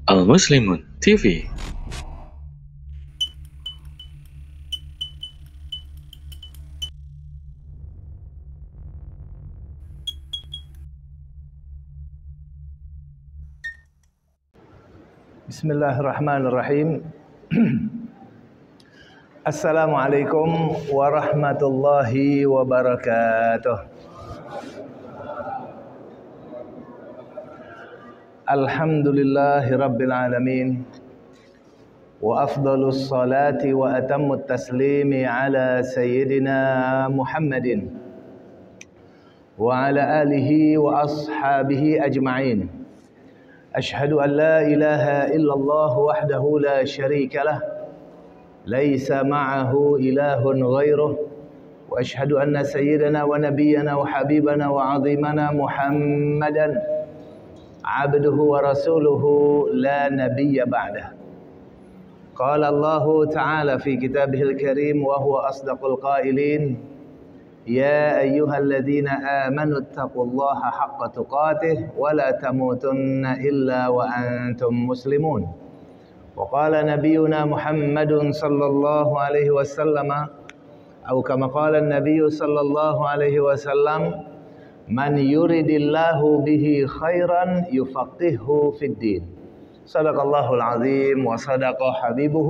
Al-Muslimun TV. Bismillahirrahmanirrahim. Assalamualaikum warahmatullahi wabarakatuh. Alhamdulillahi rabbil alamin. Wa afdalus salati wa atammut taslimi ala sayyidina Muhammadin wa ala alihi wa ashabihi ajma'in. أشهد أن لا إله إلا الله وحده لا شريك له ليس معه إله غيره وأشهد أن سيدنا ونبينا وحبيبنا وعظيمنا محمدا عبده ورسوله لا نبي بعده. قال الله تعالى في كتابه الكريم وهو أصدق القائلين: يا أيها الذين آمنوا اتقوا الله حق تقاته ولا تموتن إلا وأنتم مسلمون. وقال نبينا محمد صلى الله عليه وسلم أو كما قال النبي صلى الله عليه وسلم: من يرد الله به خيرا يفقهه في الدين. صدق الله العظيم وصدق حبيبه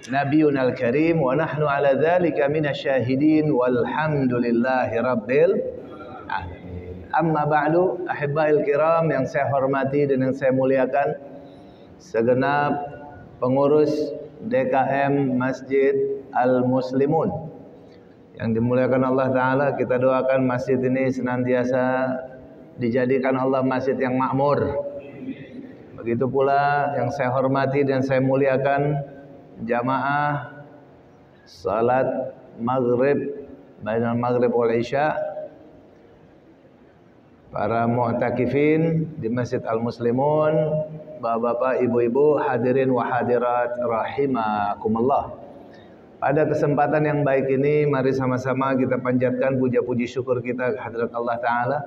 نبينا الكريم ونحن على ذلك من الشاهدين والحمد لله رب العالمين. Amma ba'du, ahibbahil kiram yang saya hormati dan yang saya muliakan, segenap pengurus DKM Masjid Al-Muslimun yang dimuliakan Allah Ta'ala, kita doakan masjid ini senantiasa dijadikan Allah masjid yang makmur. Begitu pula yang saya hormati dan saya muliakan jamaah salat maghrib, bainal maghrib wal isya, para mu'takifin di Masjid Al-Muslimun, bapak-bapak, ibu-ibu, hadirin wa hadirat rahimakumullah. Pada kesempatan yang baik ini, mari sama-sama kita panjatkan puja-puji syukur kita kehadirat Allah Ta'ala.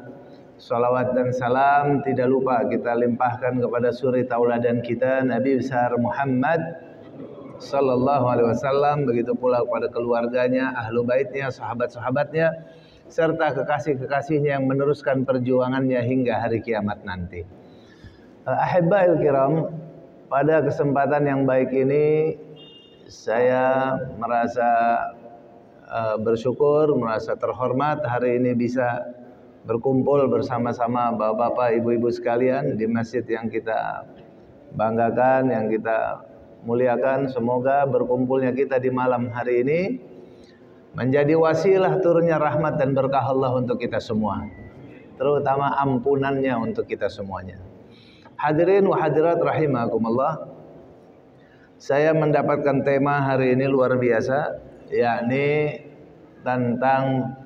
Salawat dan salam tidak lupa kita limpahkan kepada suri tauladan kita Nabi besar Muhammad sallallahu alaihi wasallam, begitu pula kepada keluarganya, ahlu baitnya, sahabat-sahabatnya, serta kekasih-kekasihnya yang meneruskan perjuangannya hingga hari kiamat nanti. Ahibbahil kiram, pada kesempatan yang baik ini saya merasa bersyukur, merasa terhormat hari ini bisa berkumpul bersama-sama bapak-bapak, ibu-ibu sekalian di masjid yang kita banggakan, yang kita muliakan. Semoga berkumpulnya kita di malam hari ini menjadi wasilah turunnya rahmat dan berkah Allah untuk kita semua, terutama ampunannya untuk kita semuanya. Hadirin wa hadirat rahimakumullah, saya mendapatkan tema hari ini luar biasa, yakni tentang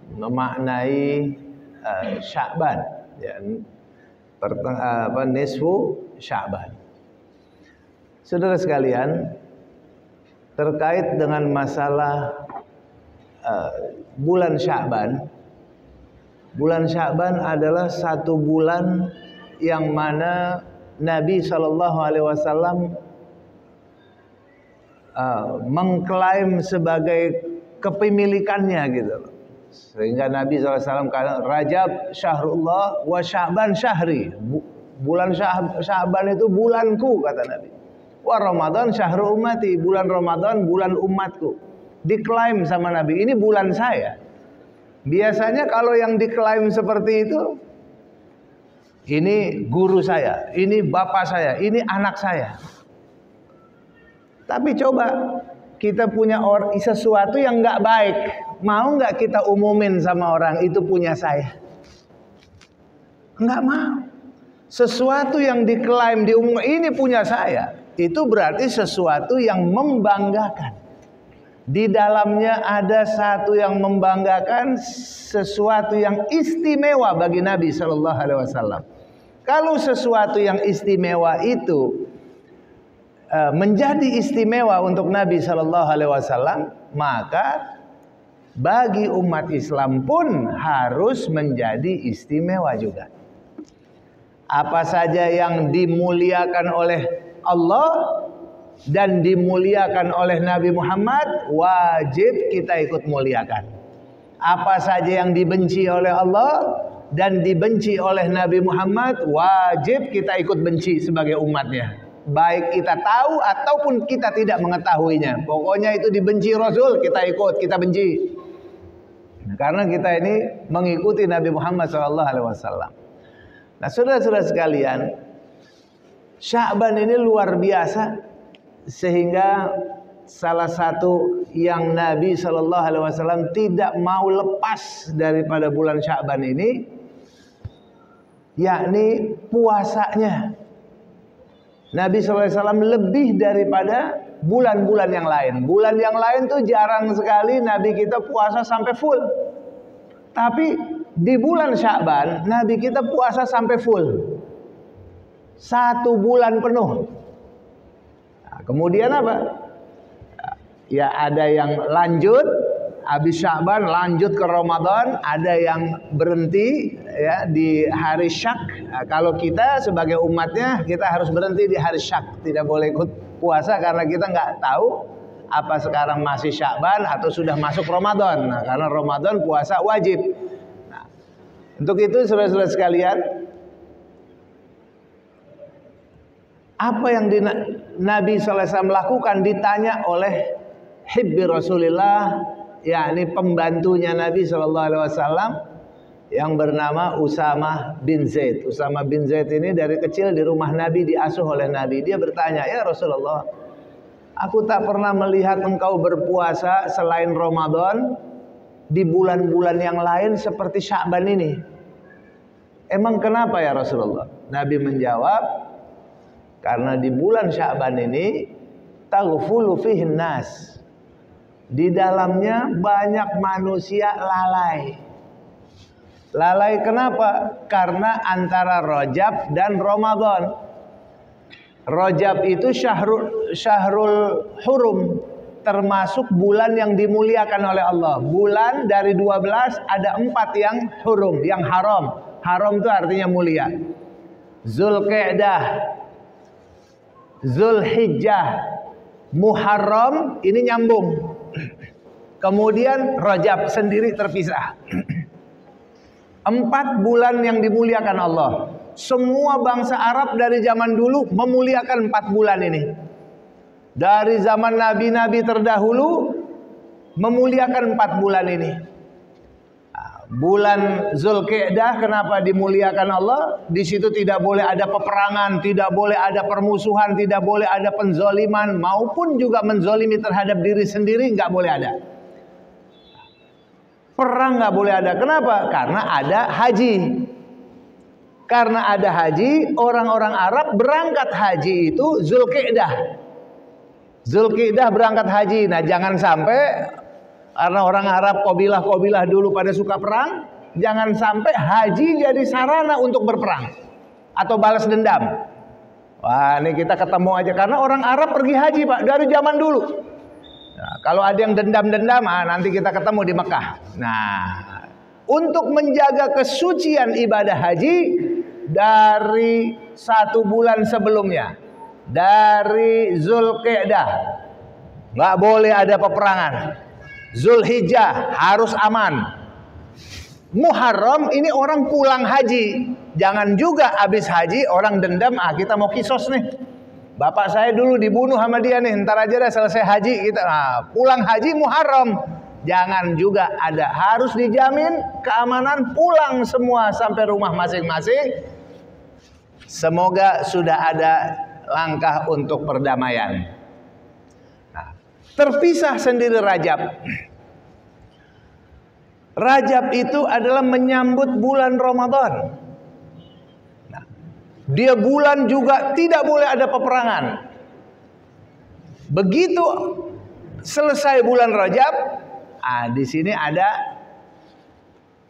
memaknai Sya'ban, ya, nisfu Sya'ban. Saudara sekalian, terkait dengan masalah bulan Sya'ban, bulan Sya'ban adalah satu bulan yang mana Nabi SAW mengklaim sebagai kepemilikannya gitu loh. Sehingga Nabi SAW kata, Rajab syahrullah wa Sya'ban syahri. Bulan Sya'ban itu bulanku, kata Nabi. Wa Ramadan syahru ummati, bulan Ramadan bulan umatku. Diklaim sama Nabi, ini bulan saya. Biasanya kalau yang diklaim seperti itu, ini guru saya, ini bapak saya, ini anak saya. Tapi coba kita punya sesuatu yang nggak baik, mau nggak kita umumin sama orang itu punya saya? Nggak mau. Sesuatu yang diklaim diumum ini punya saya, itu berarti sesuatu yang membanggakan. Di dalamnya ada satu yang membanggakan, sesuatu yang istimewa bagi Nabi Shallallahu Alaihi Wasallam. Kalau sesuatu yang istimewa itu menjadi istimewa untuk Nabi Shallallahu Alaihi Wasallam, maka bagi umat Islam pun harus menjadi istimewa juga. Apa saja yang dimuliakan oleh Allah dan dimuliakan oleh Nabi Muhammad, wajib kita ikut muliakan. Apa saja yang dibenci oleh Allah dan dibenci oleh Nabi Muhammad, wajib kita ikut benci sebagai umatnya. Baik kita tahu ataupun kita tidak mengetahuinya. Pokoknya itu dibenci Rasul, kita ikut, kita benci. Karena kita ini mengikuti Nabi Muhammad SAW. Nah, saudara-saudara sekalian, Sya'ban ini luar biasa, sehingga salah satu yang Nabi SAW tidak mau lepas daripada bulan Sya'ban ini, yakni puasanya. Nabi SAW lebih daripada bulan-bulan yang lain. Bulan yang lain tuh jarang sekali Nabi kita puasa sampai full. Tapi di bulan Sya'ban Nabi kita puasa sampai full. 1 bulan penuh. Nah, kemudian apa? Ya ada yang lanjut habis Sya'ban lanjut ke Ramadan, ada yang berhenti ya di hari Syak. Nah, kalau kita sebagai umatnya kita harus berhenti di hari Syak, tidak boleh ikut puasa karena kita nggak tahu apa sekarang masih Sya'ban atau sudah masuk Ramadan. Nah, karena Ramadan puasa wajib. Nah, untuk itu saudara-saudara sekalian, apa yang Nabi SAW lakukan ditanya oleh Hibbi Rasulillah, yakni pembantunya Nabi SAW yang bernama Usamah bin Zaid. Usamah bin Zaid ini dari kecil di rumah Nabi, diasuh oleh Nabi. Dia bertanya, "Ya Rasulullah, aku tak pernah melihat engkau berpuasa selain Ramadan di bulan-bulan yang lain seperti Sya'ban ini. Emang kenapa ya Rasulullah?" Nabi menjawab, karena di bulan Sya'ban ini taghfulu fihin nas. Di dalamnya banyak manusia lalai. Lalai kenapa? Karena antara Rajab dan Ramadan. Rajab itu syahrul hurum, termasuk bulan yang dimuliakan oleh Allah. Bulan dari 12 ada 4 yang hurum, yang haram. Haram itu artinya mulia. Zulqa'dah, Zulhijjah, Muharram, ini nyambung. Kemudian Rajab sendiri terpisah. 4 bulan yang dimuliakan Allah. Semua bangsa Arab dari zaman dulu memuliakan 4 bulan ini. Dari zaman nabi-nabi terdahulu memuliakan 4 bulan ini. Bulan Zulqa'dah kenapa dimuliakan Allah? Di situ tidak boleh ada peperangan, tidak boleh ada permusuhan, tidak boleh ada penzoliman, maupun juga menzolimi terhadap diri sendiri, nggak boleh ada. Perang nggak boleh ada. Kenapa? Karena ada haji. Karena ada haji, orang-orang Arab berangkat haji itu Zulqa'dah. Zulqa'dah berangkat haji. Nah, jangan sampai karena orang Arab kabilah-kabilah dulu pada suka perang, jangan sampai haji jadi sarana untuk berperang atau balas dendam. Wah, ini kita ketemu aja karena orang Arab pergi haji, Pak, dari zaman dulu. Nah, kalau ada yang dendam-dendam, nanti kita ketemu di Mekah. Nah, untuk menjaga kesucian ibadah haji dari 1 bulan sebelumnya, dari Zulqa'dah, nggak boleh ada peperangan. Zulhijjah harus aman. Muharram ini orang pulang haji. Jangan juga habis haji orang dendam, kita mau kisos nih. Bapak saya dulu dibunuh sama dia nih, ntar aja dah selesai haji kita. Pulang haji Muharram. Jangan juga ada. Harus dijamin keamanan, pulang semua sampai rumah masing-masing. Semoga sudah ada langkah untuk perdamaian. Terpisah sendiri Rajab. Rajab itu adalah menyambut bulan Ramadan. Nah, dia bulan juga tidak boleh ada peperangan. Begitu selesai bulan Rajab, di sini ada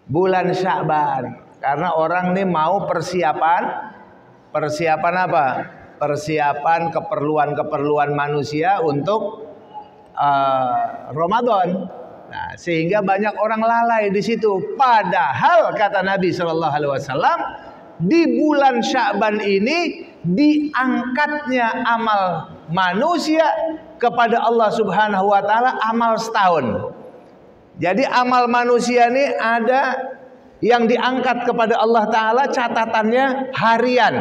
bulan Sya'ban. Karena orang ini mau persiapan apa? Persiapan keperluan manusia untuk Ramadan. Nah, sehingga banyak orang lalai di situ. Padahal kata Nabi SAW, di bulan Sya'ban ini diangkatnya amal manusia kepada Allah Subhanahu wa taala amal setahun. Jadi amal manusia ini ada yang diangkat kepada Allah taala catatannya harian.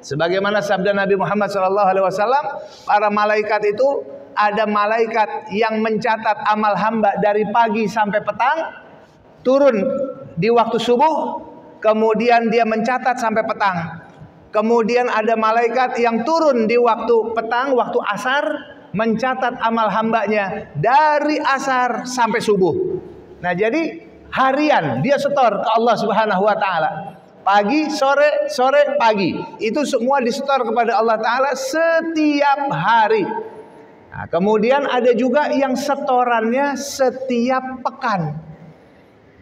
Sebagaimana sabda Nabi Muhammad SAW, para malaikat itu ada malaikat yang mencatat amal hamba dari pagi sampai petang, turun di waktu subuh, kemudian dia mencatat sampai petang. Kemudian ada malaikat yang turun di waktu petang, waktu asar, mencatat amal hambanya dari asar sampai subuh. Nah, jadi harian dia setor ke Allah Subhanahu wa taala. Pagi, sore, sore, pagi. Itu semua disetor kepada Allah taala setiap hari. Nah, kemudian ada juga yang setorannya setiap pekan.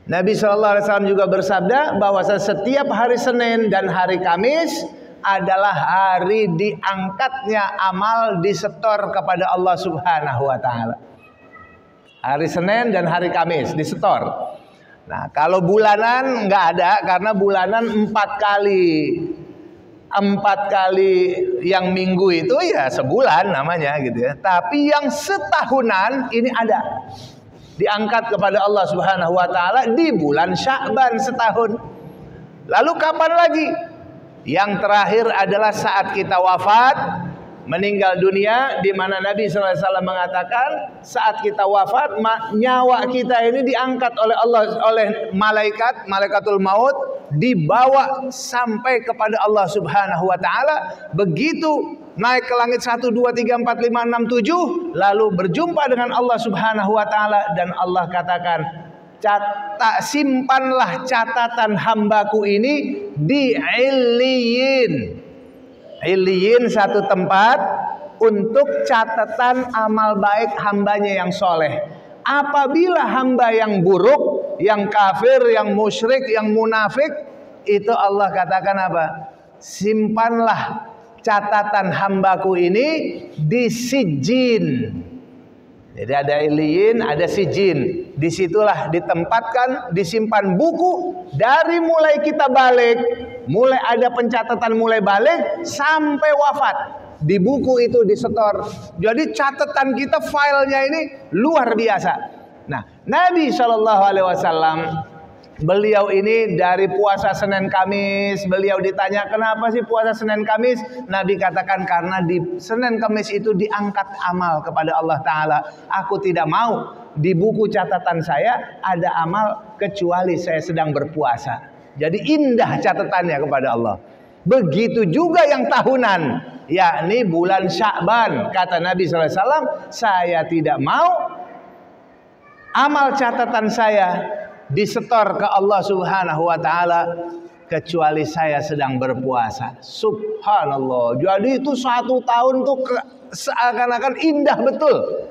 Nabi SAW juga bersabda bahwa setiap hari Senin dan hari Kamis adalah hari diangkatnya amal disetor kepada Allah Subhanahu wa taala. Hari Senin dan hari Kamis disetor. Nah, kalau bulanan nggak ada, karena bulanan 4 kali. 4 kali yang minggu itu ya sebulan namanya gitu ya. Tapi yang setahunan ini ada. Diangkat kepada Allah Subhanahu wa taala di bulan Sya'ban setahun. Lalu kapan lagi? Yang terakhir adalah saat kita wafat, meninggal dunia, di mana Nabi SAW mengatakan saat kita wafat nyawa kita ini diangkat oleh Allah, oleh malaikatul maut, dibawa sampai kepada Allah Subhanahu wa taala. Begitu naik ke langit 1 2 3 4 5 6 7, lalu berjumpa dengan Allah Subhanahu wa taala, dan Allah katakan, simpanlah catatan hambaku ini di Illiyin. Illiyin satu tempat untuk catatan amal baik hambanya yang soleh. Apabila hamba yang buruk, yang kafir, yang musyrik, yang munafik, itu Allah katakan apa? Simpanlah catatan hambaku ini di Sijjin. Jadi ada Illiyin, ada Sijjin. Disitulah ditempatkan, disimpan buku dari mulai kita balik, mulai ada pencatatan mulai balik sampai wafat. Di buku itu disetor. Jadi catatan kita, filenya ini luar biasa. Nah, Nabi SAW, beliau ini dari puasa Senin Kamis, beliau ditanya kenapa sih puasa Senin Kamis? Nabi katakan karena di Senin Kamis itu diangkat amal kepada Allah Ta'ala. Aku tidak mau di buku catatan saya ada amal kecuali saya sedang berpuasa. Jadi indah catatannya kepada Allah. Begitu juga yang tahunan, yakni bulan Sya'ban. Kata Nabi SAW, saya tidak mau amal catatan saya disetor ke Allah Subhanahu wa taala kecuali saya sedang berpuasa. Subhanallah. Jadi itu 1 tahun tuh seakan-akan indah betul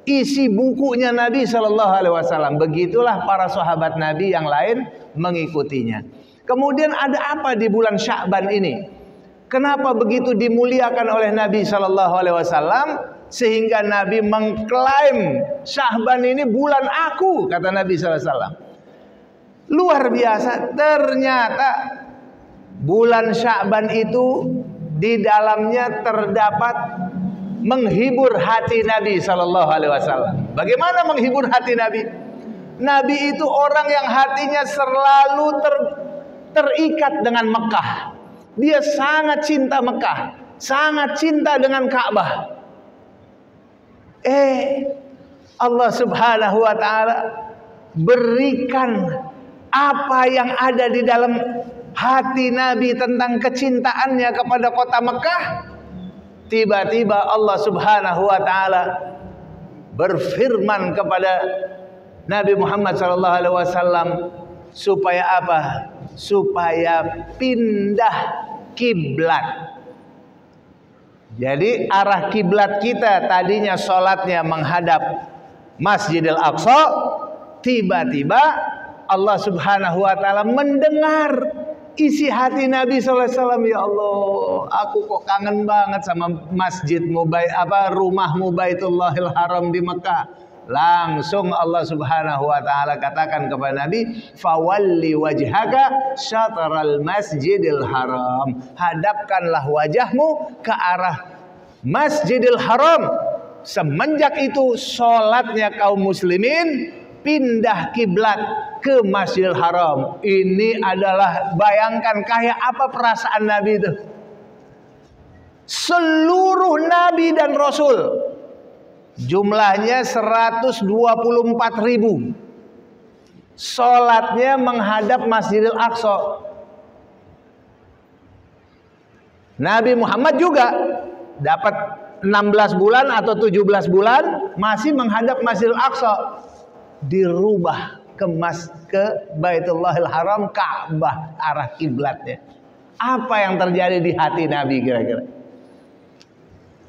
isi bukunya Nabi Shallallahu alaihi wasallam. Begitulah para sahabat Nabi yang lain mengikutinya. Kemudian ada apa di bulan Sya'ban ini? Kenapa begitu dimuliakan oleh Nabi Shallallahu alaihi wasallam sehingga Nabi mengklaim Sya'ban ini bulan aku, kata Nabi sallallahu alaihi wasallam. Luar biasa, ternyata bulan Sya'ban itu di dalamnya terdapat menghibur hati Nabi sallallahu alaihi wasallam. Bagaimana menghibur hati Nabi? Nabi itu orang yang hatinya selalu terikat dengan Mekah. Dia sangat cinta Mekah, sangat cinta dengan Ka'bah. Allah Subhanahu wa taala berikan apa yang ada di dalam hati Nabi tentang kecintaannya kepada kota Mekah. Tiba-tiba Allah Subhanahu wa taala berfirman kepada Nabi Muhammad sallallahu alaihi wasallam supaya apa? Supaya pindah kiblat. Jadi arah kiblat kita tadinya sholatnya menghadap Masjidil Aqsa, tiba-tiba Allah Subhanahu wa taala mendengar isi hati Nabi sallallahu alaihi wasallam. Ya Allah, aku kok kangen banget sama masjidmu, rumahmu Baitullahil Haram di Mekah. Langsung Allah Subhanahu wa taala katakan kepada Nabi, "Fawalli wajhaka syatral Masjidil Haram." Hadapkanlah wajahmu ke arah Masjidil Haram. Semenjak itu salatnya kaum muslimin pindah kiblat ke Masjidil Haram. Ini adalah, bayangkan kayak apa perasaan Nabi itu. Seluruh nabi dan rasul jumlahnya 124.000 salatnya menghadap Masjidil Aqsa. Nabi Muhammad juga dapat 16 bulan atau 17 bulan masih menghadap Masjidil Aqsa. Dirubah ke Baitullahil Haram, Ka'bah arah kiblatnya. Apa yang terjadi di hati Nabi kira-kira?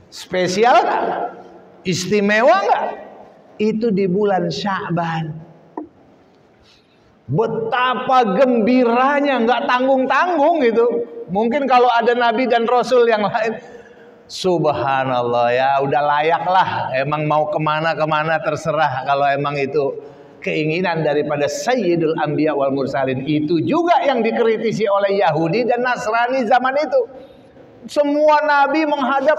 Spesial nggak? Istimewa nggak? Itu di bulan Sya'ban. Betapa gembiranya, nggak tanggung-tanggung gitu. Mungkin kalau ada Nabi dan Rasul yang lain, subhanallah ya, udah layak lah. Emang mau kemana-kemana terserah. Kalau emang itu keinginan daripada Sayyidul Anbiya wal Mursalin. Itu juga yang dikritisi oleh Yahudi dan Nasrani zaman itu. Semua Nabi menghadap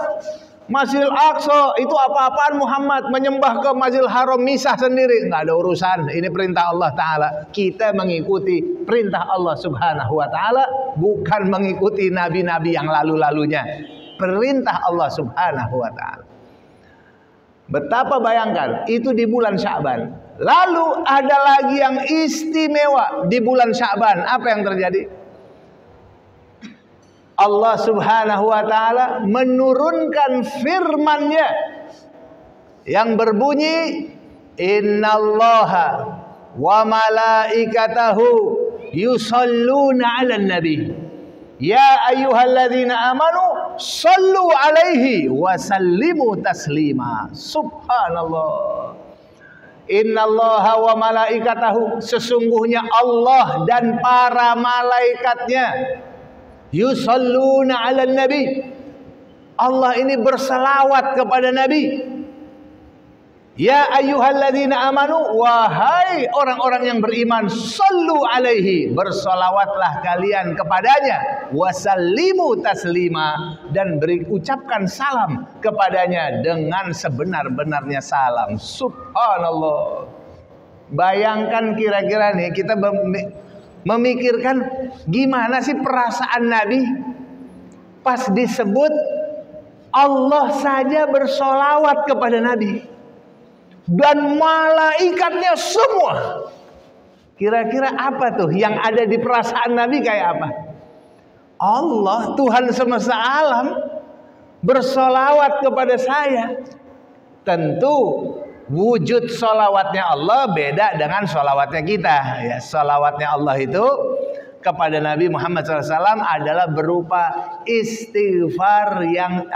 Masjidil Aqsa. Itu apa-apaan Muhammad menyembah ke Masjidil Haram, misah sendiri. Nggak ada urusan. Ini perintah Allah Ta'ala. Kita mengikuti perintah Allah Subhanahu wa Ta'ala, bukan mengikuti nabi-nabi yang lalu-lalunya. Perintah Allah Subhanahu wa Ta'ala. Betapa, bayangkan, itu di bulan Sya'ban. Lalu ada lagi yang istimewa di bulan Sya'ban. Apa yang terjadi? Allah Subhanahu wa Ta'ala menurunkan firman-Nya yang berbunyi, innallaha wa malaikatahu yusalluna 'alan nabi ya ayyuhalladzina amanu sallu 'alaihi wa sallimu taslima. Subhanallah. Innallaha wa malaikatahu, sesungguhnya Allah dan para malaikatnya, yusalluna 'alan nabi, Allah ini berselawat kepada Nabi. Ya ayyuhalladzina amanu, wahai orang-orang yang beriman, sallu alaihi, bersolawatlah kalian kepadanya, wasallimu taslima, dan ucapkan salam kepadanya dengan sebenar-benarnya salam. Subhanallah. Bayangkan kira-kira nih, kita memikirkan gimana sih perasaan Nabi pas disebut Allah saja bersolawat kepada Nabi dan malaikatnya semua. Kira-kira apa tuh yang ada di perasaan Nabi kayak apa? Allah, Tuhan semesta alam, bersolawat kepada saya. Tentu wujud solawatnya Allah beda dengan solawatnya kita. Ya, solawatnya Allah itu kepada Nabi Muhammad SAW adalah berupa istighfar yang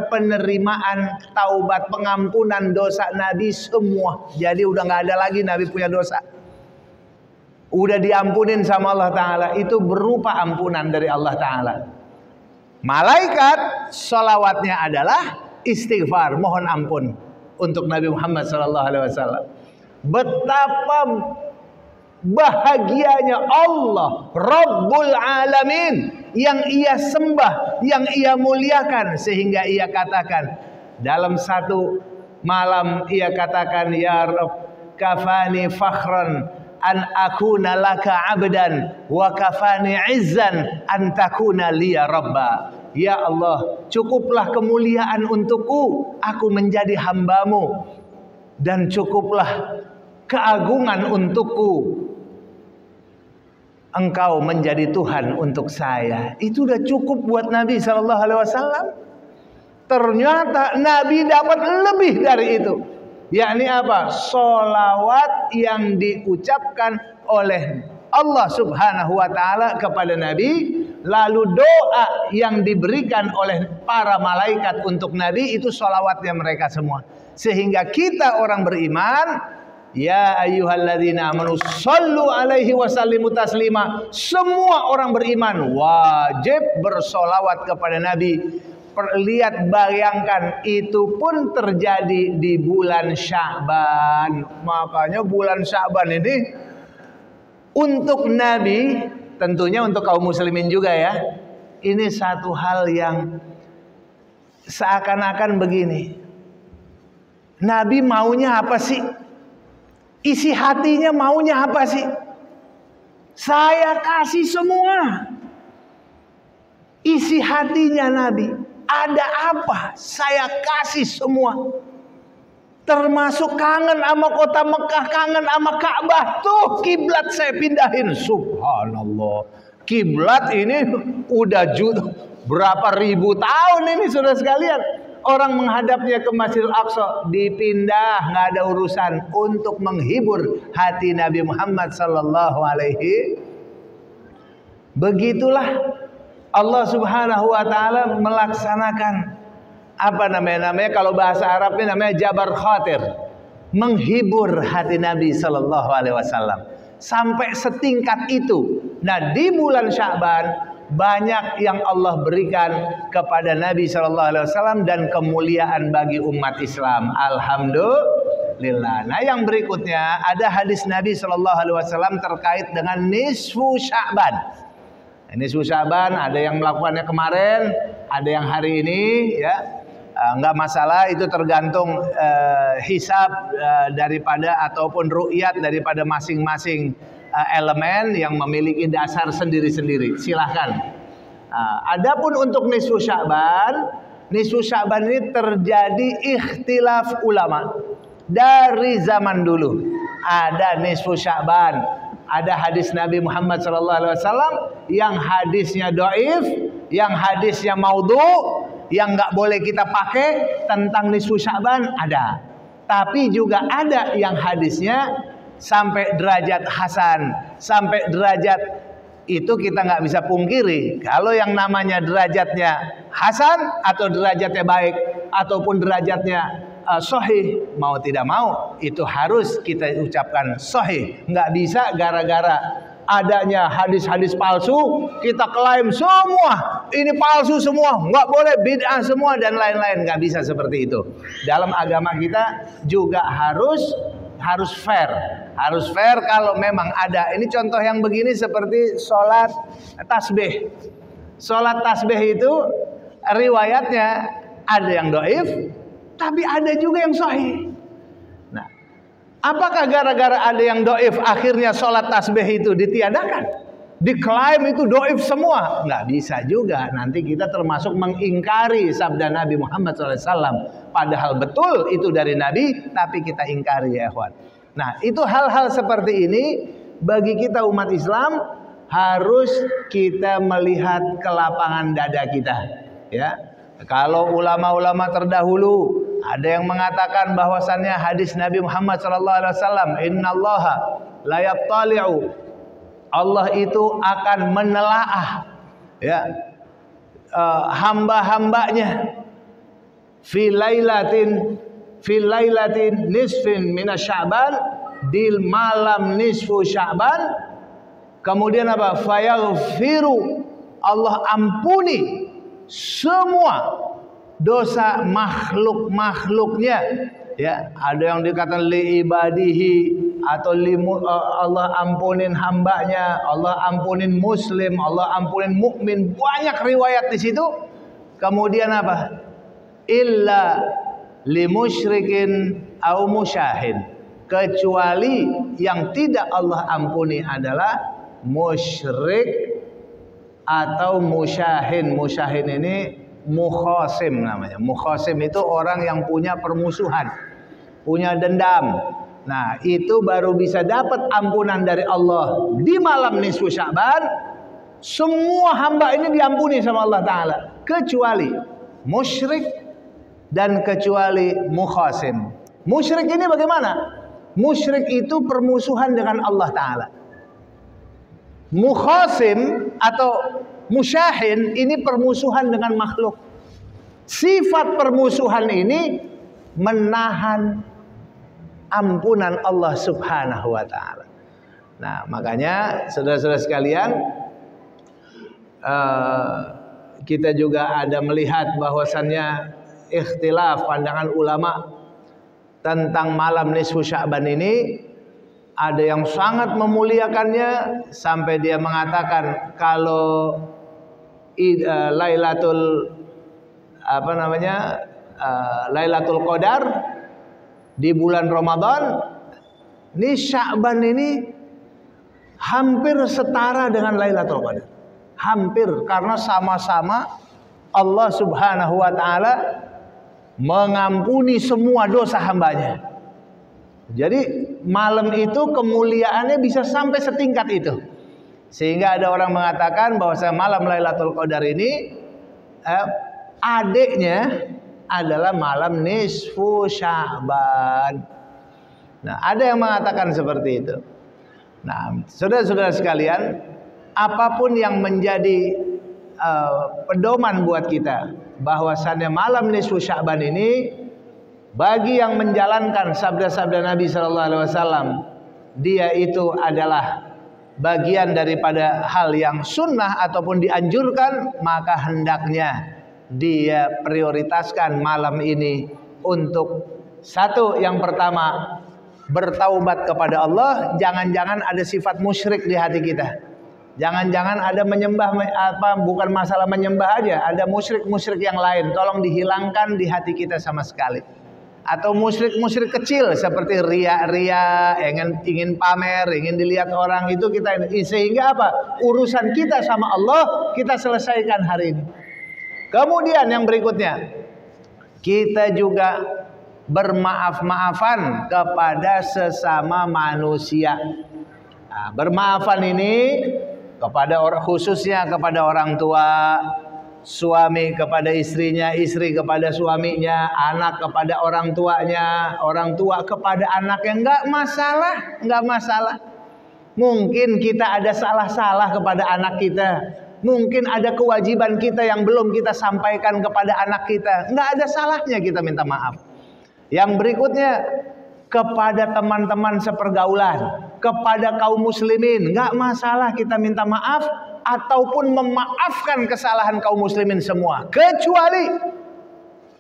penerimaan taubat, pengampunan dosa Nabi semua. Jadi udah nggak ada lagi Nabi punya dosa. Udah diampunin sama Allah Ta'ala. Itu berupa ampunan dari Allah Ta'ala. Malaikat solawatnya adalah istighfar, mohon ampun untuk Nabi Muhammad SAW. Betapa bahagianya Allah Rabbul Alamin yang ia sembah, yang ia muliakan, sehingga ia katakan dalam satu malam, ia katakan, ya Rabb, kafani fakhran an akuna laka abdan wa kafani izzan an takuna liya rabba. Ya Allah, cukuplah kemuliaan untukku, aku menjadi hambamu, dan cukuplah keagungan untukku, engkau menjadi Tuhan untuk saya. Itu udah cukup buat Nabi SAW. Ternyata Nabi dapat lebih dari itu. Yakni apa? Solawat yang diucapkan oleh Allah Subhanahu wa Ta'ala kepada Nabi, lalu doa yang diberikan oleh para malaikat untuk Nabi, itu solawatnya mereka semua. Sehingga kita orang beriman, ya ayyuhalladzina amanu sallu alaihi wasallimu taslima, semua orang beriman wajib bersolawat kepada Nabi. lihat, bayangkan, itu pun terjadi di bulan Sya'ban. Makanya bulan Sya'ban ini untuk Nabi, tentunya untuk kaum muslimin juga ya, ini satu hal yang seakan-akan begini. Nabi maunya apa sih? Isi hatinya maunya apa sih? Saya kasih semua. Isi hatinya Nabi, ada apa? Saya kasih semua. Termasuk kangen sama kota Mekah, kangen sama Ka'bah. Tuh kiblat saya pindahin. Subhanallah. Kiblat ini udah berapa ribu tahun ini saudara sekalian. Orang menghadapnya ke Masjidil Aqsa, dipindah, nggak ada urusan, untuk menghibur hati Nabi Muhammad sallallahu alaihi. Begitulah Allah Subhanahu wa taala melaksanakan apa namanya kalau bahasa Arabnya namanya jabar khatir, menghibur hati Nabi sallallahu alaihi wasallam sampai setingkat itu. Nah, di bulan Sya'ban banyak yang Allah berikan kepada Nabi sallallahu alaihi wasallam dan kemuliaan bagi umat Islam. Alhamdulillah. Nah, yang berikutnya ada hadis Nabi sallallahu alaihi wasallam terkait dengan nisfu Sya'ban. Nisfu Sya'ban ada yang melakukannya kemarin, ada yang hari ini ya. Enggak masalah, itu tergantung hisab daripada ataupun ru'yat daripada masing-masing elemen yang memiliki dasar sendiri-sendiri. Silahkan. Adapun untuk nisfu Sya'ban ini terjadi ikhtilaf ulama dari zaman dulu. Ada nisfu Sya'ban, ada hadis Nabi Muhammad SAW yang hadisnya dhaif, yang hadisnya maudhu, yang nggak boleh kita pakai tentang nisfu Sya'ban ada. Tapi juga ada yang hadisnya sampai derajat hasan, sampai derajat itu kita nggak bisa pungkiri. Kalau yang namanya derajatnya hasan atau derajatnya baik ataupun derajatnya sahih, mau tidak mau itu harus kita ucapkan sahih. Nggak bisa gara-gara adanya hadis-hadis palsu kita klaim semua ini palsu semua, nggak boleh, bid'ah semua dan lain-lain. Nggak bisa seperti itu. Dalam agama kita juga harus fair. Harus fair kalau memang ada. Ini contoh yang begini seperti sholat tasbih. Sholat tasbih itu riwayatnya ada yang dhaif, tapi ada juga yang sahih. Nah, apakah gara-gara ada yang dhaif akhirnya sholat tasbih itu ditiadakan? Diklaim itu dhaif semua? Nggak bisa juga. Nanti kita termasuk mengingkari sabda Nabi Muhammad SAW. Padahal betul itu dari Nabi, tapi kita ingkari ya ikhwan. Nah, itu hal-hal seperti ini bagi kita umat Islam harus kita melihat ke lapangan dada kita. Ya, kalau ulama-ulama terdahulu ada yang mengatakan bahwasannya hadis Nabi Muhammad SAW, Innallaha la yattali'u, Allah itu akan menelaah ya hamba-hambanya fi lailatin nisfin minasy-Sya'ban, di malam nisfu Sya'ban. Kemudian apa? Fayaghfiru, Allah ampuni semua dosa makhluk-makhluknya. Ya, ada yang dikatakan li ibadihi atau Allah ampunin hambanya, Allah ampunin muslim, Allah ampunin mukmin. Banyak riwayat di situ. Kemudian apa? Illa limusyrikin au musyahin, kecuali yang tidak Allah ampuni adalah musyrik atau musyahin. Musyahin ini mukhasim namanya. Mukhasim itu orang yang punya permusuhan, punya dendam. Nah, itu baru bisa dapat ampunan dari Allah di malam nisfu Sya'ban. Semua hamba ini diampuni sama Allah Ta'ala, kecuali musyrik dan kecuali mukhasim. Musyrik ini bagaimana? Musyrik itu permusuhan dengan Allah Ta'ala. Mukhasim atau musyahin ini permusuhan dengan makhluk. Sifat permusuhan ini menahan ampunan Allah Subhanahu wa Ta'ala. Nah, makanya saudara-saudara sekalian, kita juga ada melihat bahwasannya ikhtilaf pandangan ulama tentang malam nisfu Sya'ban ini. Ada yang sangat memuliakannya sampai dia mengatakan kalau Lailatul Lailatul Qadar di bulan Ramadan, ini Sya'ban ini hampir setara dengan Lailatul Qadar. Hampir, karena sama-sama Allah Subhanahu wa taala mengampuni semua dosa hambanya. Jadi malam itu kemuliaannya bisa sampai setingkat itu. Sehingga ada orang mengatakan bahwa malam Lailatul Qadar ini adiknya adalah malam nisfu Sya'ban. Nah, ada yang mengatakan seperti itu. Nah, saudara-saudara sekalian, apapun yang menjadi pedoman buat kita bahwasannya malam nisfu Sya'ban ini, bagi yang menjalankan sabda-sabda Nabi Sallallahu Alaihi Wasallam, dia itu adalah bagian daripada hal yang sunnah ataupun dianjurkan, maka hendaknya dia prioritaskan malam ini untuk satu, yang pertama bertaubat kepada Allah. Jangan-jangan ada sifat musyrik di hati kita. Jangan-jangan ada menyembah bukan masalah menyembah aja, ada musyrik-musyrik yang lain. Tolong dihilangkan di hati kita sama sekali. Atau musyrik-musyrik kecil seperti ria-ria, ingin pamer, ingin dilihat orang, itu kita, sehingga apa? Urusan kita sama Allah kita selesaikan hari ini. Kemudian yang berikutnya, kita juga bermaaf-maafan kepada sesama manusia. Nah, bermaafan ini kepada orang, khususnya kepada orang tua, suami kepada istrinya, istri kepada suaminya, anak kepada orang tuanya, orang tua kepada anaknya. Enggak masalah. Mungkin kita ada salah-salah kepada anak kita. Mungkin ada kewajiban kita yang belum kita sampaikan kepada anak kita. Enggak ada salahnya kita minta maaf. Yang berikutnya, kepada teman-teman sepergaulan, kepada kaum muslimin, enggak masalah kita minta maaf ataupun memaafkan kesalahan kaum muslimin semua, kecuali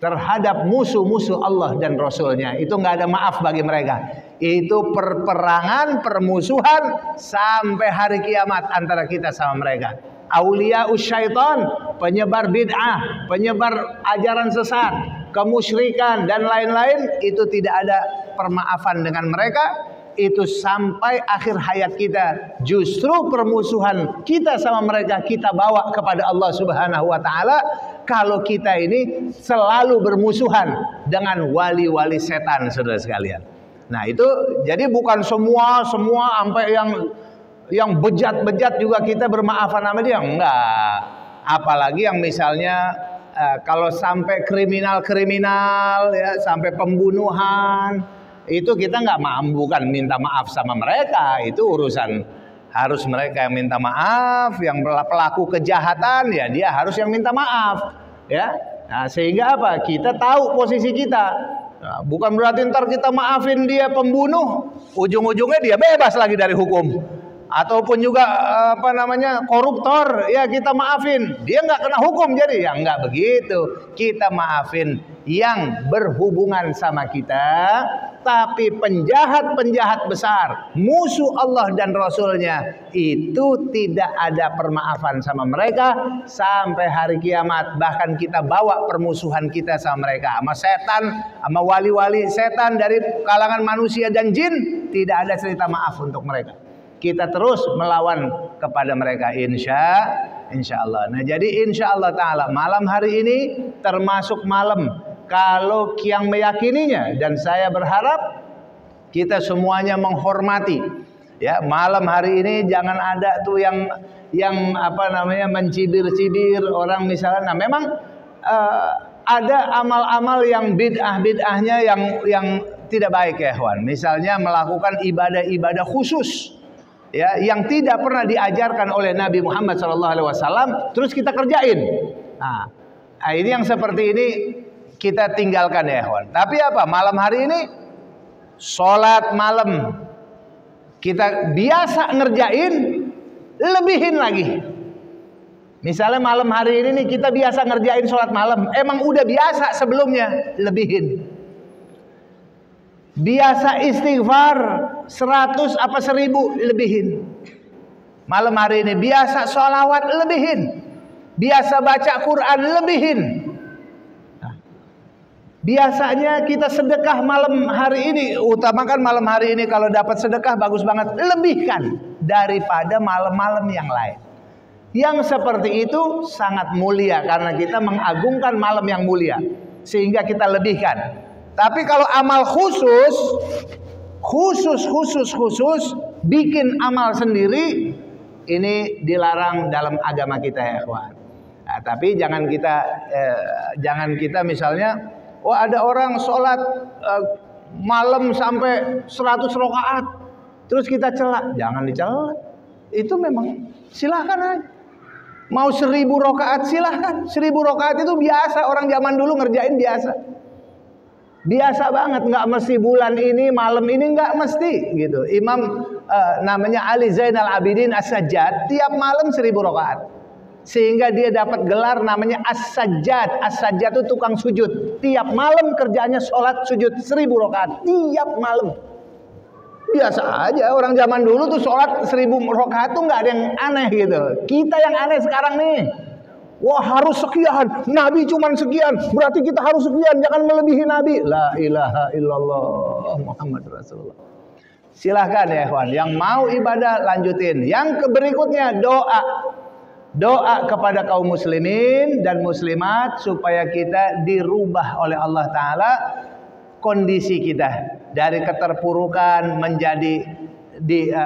terhadap musuh-musuh Allah dan Rasulnya. Itu nggak ada maaf bagi mereka. Itu perperangan, permusuhan sampai hari kiamat antara kita sama mereka. Aulia syaitan, penyebar bid'ah, penyebar ajaran sesat, kemusyrikan dan lain-lain, itu tidak ada permaafan dengan mereka. Itu sampai akhir hayat kita. Justru permusuhan kita sama mereka kita bawa kepada Allah Subhanahu wa taala kalau kita ini selalu bermusuhan dengan wali-wali setan, saudara sekalian. Nah, itu jadi bukan semua sampai yang bejat-bejat juga kita bermaafan sama dia, enggak. Apalagi yang misalnya kalau sampai kriminal ya, sampai pembunuhan, itu kita nggak bukan minta maaf sama mereka, itu urusan harus mereka yang minta maaf. Yang pelaku kejahatan ya dia harus yang minta maaf, ya. Nah, sehingga apa? Kita tahu posisi kita. Nah, bukan berarti ntar kita maafin dia pembunuh, ujung-ujungnya dia bebas lagi dari hukum. Ataupun juga koruptor, ya kita maafin, dia nggak kena hukum, jadi ya nggak begitu. Kita maafin yang berhubungan sama kita, tapi penjahat-penjahat besar, musuh Allah dan Rasulnya, itu tidak ada permaafan sama mereka sampai hari kiamat. Bahkan kita bawa permusuhan kita sama mereka, sama setan, sama wali-wali setan dari kalangan manusia dan jin, tidak ada cerita maaf untuk mereka. Kita terus melawan kepada mereka, insya Allah. Nah, jadi insya Allah ta'ala malam hari ini termasuk malam kalau yang meyakininya, dan saya berharap kita semuanya menghormati, ya, malam hari ini jangan ada tuh yang mencibir-cibir orang misalnya. Nah, memang ada amal-amal yang bid'ahnya yang tidak baik ya, kawan. Misalnya melakukan ibadah-ibadah khusus, ya, yang tidak pernah diajarkan oleh Nabi Muhammad SAW, terus kita kerjain. Nah, ini yang seperti ini kita tinggalkan ya, kawan. Tapi apa? Malam hari ini sholat malam kita biasa ngerjain, lebihin lagi. Misalnya malam hari ini nih kita biasa ngerjain sholat malam, emang udah biasa sebelumnya, lebihin. Biasa istighfar 100 apa 1000, lebihin. Malam hari ini biasa sholawat, lebihin. Biasa baca Quran, lebihin. Biasanya kita sedekah malam hari ini, utamakan malam hari ini, kalau dapat sedekah bagus banget, lebihkan daripada malam-malam yang lain. Yang seperti itu sangat mulia karena kita mengagungkan malam yang mulia, sehingga kita lebihkan. Tapi kalau amal khusus bikin amal sendiri, ini dilarang dalam agama kita ya ikhwan. Nah, tapi jangan kita misalnya, oh ada orang sholat malam sampai 100 rakaat, terus kita celak. Jangan dicela. Itu memang silahkan aja. Mau 1000 rakaat silahkan. 1000 rakaat itu biasa, orang zaman dulu ngerjain biasa. Biasa banget, nggak mesti bulan ini, malam ini, nggak mesti gitu. Imam namanya Ali Zainal Abidin As-Sajjad, tiap malam 1000 rakaat. Sehingga dia dapat gelar namanya As-Sajjad. As-Sajjad itu tukang sujud. Tiap malam kerjanya sholat sujud 1000 rakaat. Tiap malam. Biasa aja, orang zaman dulu tuh sholat 1000 rakaat tuh nggak ada yang aneh gitu. Kita yang aneh sekarang nih. Wah harus sekian, Nabi cuman sekian, berarti kita harus sekian, jangan melebihi Nabi. La ilaha illallah Muhammad Rasulullah. Silahkan ya ikhwan, yang mau ibadah lanjutin. Yang berikutnya doa kepada kaum muslimin dan muslimat supaya kita dirubah oleh Allah Ta'ala kondisi kita dari keterpurukan menjadi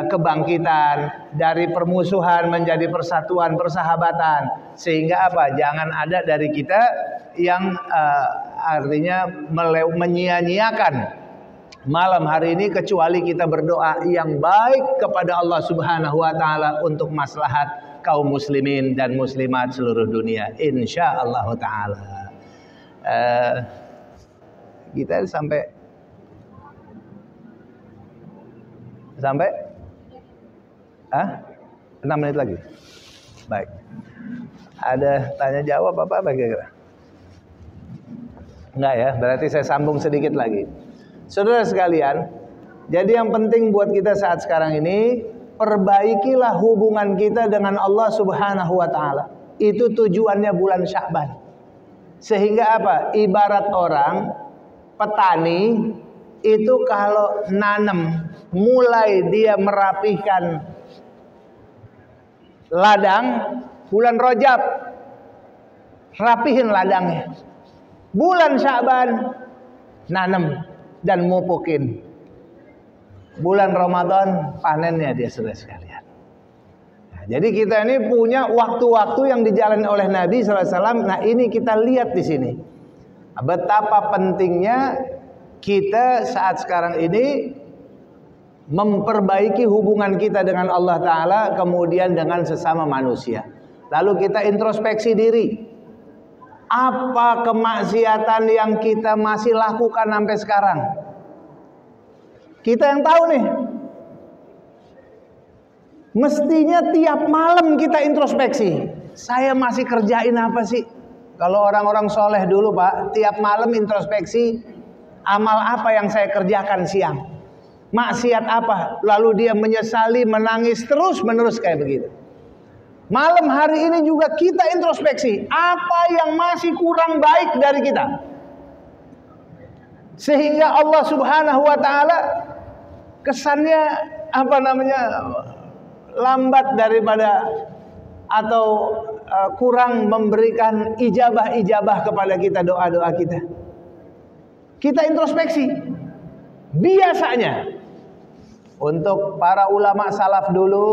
kebangkitan, dari permusuhan menjadi persatuan, persahabatan, sehingga apa? Jangan ada dari kita yang artinya menyia-nyiakan malam hari ini kecuali kita berdoa yang baik kepada Allah Subhanahu wa taala untuk maslahat kaum muslimin dan muslimat seluruh dunia insyaallah taala. Kita sampai 6 menit lagi. Baik. Ada tanya jawab apa kira-kira? Enggak ya, berarti saya sambung sedikit lagi. Saudara sekalian, jadi yang penting buat kita saat sekarang ini, perbaikilah hubungan kita dengan Allah Subhanahu wa taala. Itu tujuannya bulan Sya'ban. Sehingga apa? Ibarat orang petani itu kalau nanam, mulai dia merapihkan ladang, bulan Rajab rapihin ladangnya. Bulan Sya'ban nanam dan mupukin. Bulan Ramadan panennya dia, saudara sekalian. Nah, jadi kita ini punya waktu-waktu yang dijalani oleh Nabi SAW. Nah ini kita lihat di sini betapa pentingnya kita saat sekarang ini memperbaiki hubungan kita dengan Allah Ta'ala, kemudian dengan sesama manusia. Lalu kita introspeksi diri. Apa kemaksiatan yang kita masih lakukan sampai sekarang? Kita yang tahu nih. Mestinya tiap malam kita introspeksi. Saya masih kerjain apa sih? Kalau orang-orang soleh dulu Pak, tiap malam introspeksi. Amal apa yang saya kerjakan siang? Maksiat apa? Lalu dia menyesali, menangis terus-menerus kayak begitu. Malam hari ini juga kita introspeksi. Apa yang masih kurang baik dari kita? Sehingga Allah Subhanahu wa taala kesannya lambat daripada atau kurang memberikan ijabah kepada kita, doa-doa kita. Kita introspeksi. Biasanya untuk para ulama salaf dulu,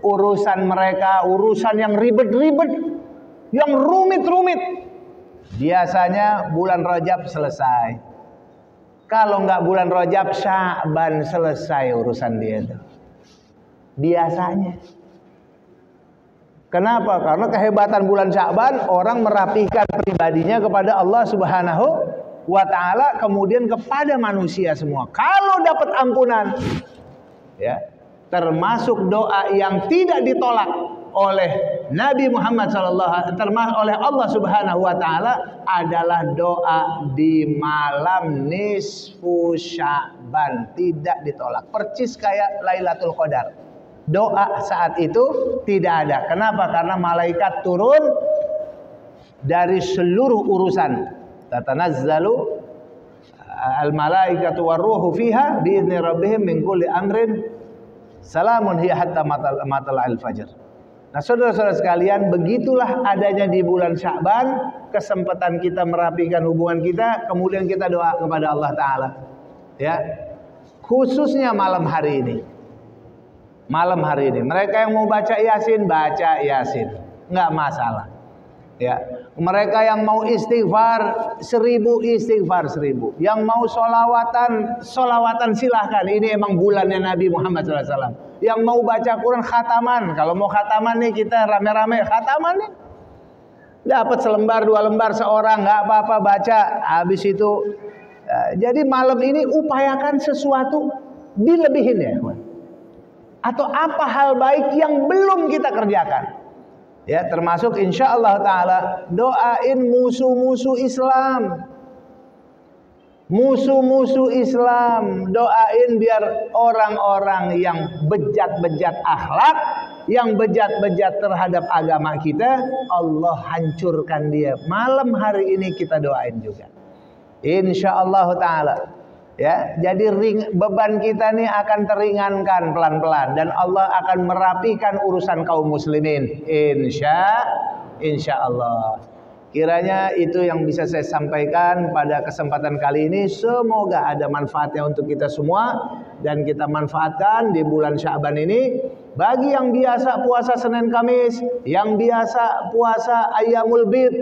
urusan mereka, urusan yang ribet-ribet, yang rumit-rumit, biasanya bulan Rajab selesai. Kalau nggak bulan Rajab, Sya'ban selesai urusan dia itu. Biasanya. Kenapa? Karena kehebatan bulan Sya'ban, orang merapikan pribadinya kepada Allah Subhanahu wa ta'ala, kemudian kepada manusia semua. Kalau dapat ampunan, ya, termasuk doa yang tidak ditolak oleh Nabi Muhammad termasuk oleh Allah Subhanahu wa taala adalah doa di malam nisfu Sya'ban, tidak ditolak. Percis kayak Lailatul Qadar. Doa saat itu tidak ada. Kenapa? Karena malaikat turun dari seluruh urusan. Tatanazzalu al-malaikatu war-ruhu fiha bi'izni rabbihim min kulli amrin salamun hiya hatta matla'il fajr. Nah, saudara-saudara sekalian, begitulah adanya di bulan Sya'ban kesempatan kita merapikan hubungan kita, kemudian kita doa kepada Allah taala. Ya. Khususnya malam hari ini. Malam hari ini, mereka yang mau baca Yasin, enggak masalah. Ya, mereka yang mau istighfar 1000, istighfar 1000. Yang mau solawatan silahkan. Ini emang bulannya Nabi Muhammad SAW. Yang mau baca Quran khataman. Kalau mau khataman nih kita rame-rame khataman nih. Dapat selembar 2 lembar seorang, nggak apa-apa baca. Habis itu, jadi malam ini upayakan sesuatu dilebihin ya. Atau apa hal baik yang belum kita kerjakan. Ya, termasuk insyaallah taala doain musuh-musuh Islam. Musuh-musuh Islam, doain biar orang-orang yang bejat-bejat akhlak, yang bejat-bejat terhadap agama kita, Allah hancurkan dia. Malam hari ini kita doain juga. Insyaallah taala. Ya, jadi beban kita nih akan teringankan pelan-pelan dan Allah akan merapikan urusan kaum muslimin. Insyaallah. Kiranya itu yang bisa saya sampaikan pada kesempatan kali ini. Semoga ada manfaatnya untuk kita semua dan kita manfaatkan di bulan Sya'ban ini. Bagi yang biasa puasa Senin Kamis, yang biasa puasa Ayyamul Bid,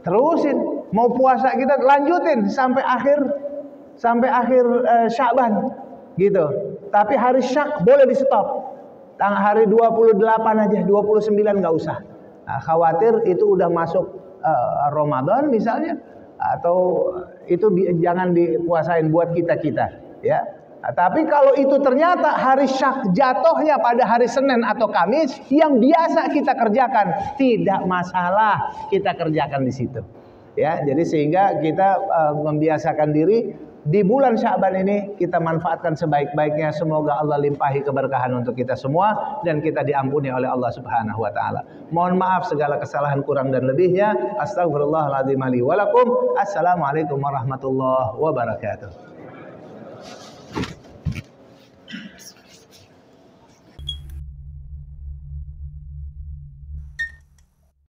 terusin. Mau puasa kita lanjutin sampai akhir Sya'ban gitu. Tapi hari Syak boleh di stop. Hari 28 aja, 29 nggak usah. Nah, khawatir itu udah masuk Ramadan misalnya, atau itu jangan dipuasain buat kita ya. Nah, tapi kalau itu ternyata hari Syak jatuhnya pada hari Senin atau Kamis yang biasa kita kerjakan, tidak masalah kita kerjakan di situ. Ya, jadi sehingga kita membiasakan diri di bulan Sya'ban ini kita manfaatkan sebaik-baiknya. Semoga Allah limpahi keberkahan untuk kita semua dan kita diampuni oleh Allah Subhanahu wa taala. Mohon maaf segala kesalahan kurang dan lebihnya. Astagfirullahaladzim li wa lakum. Assalamualaikum warahmatullahi wabarakatuh.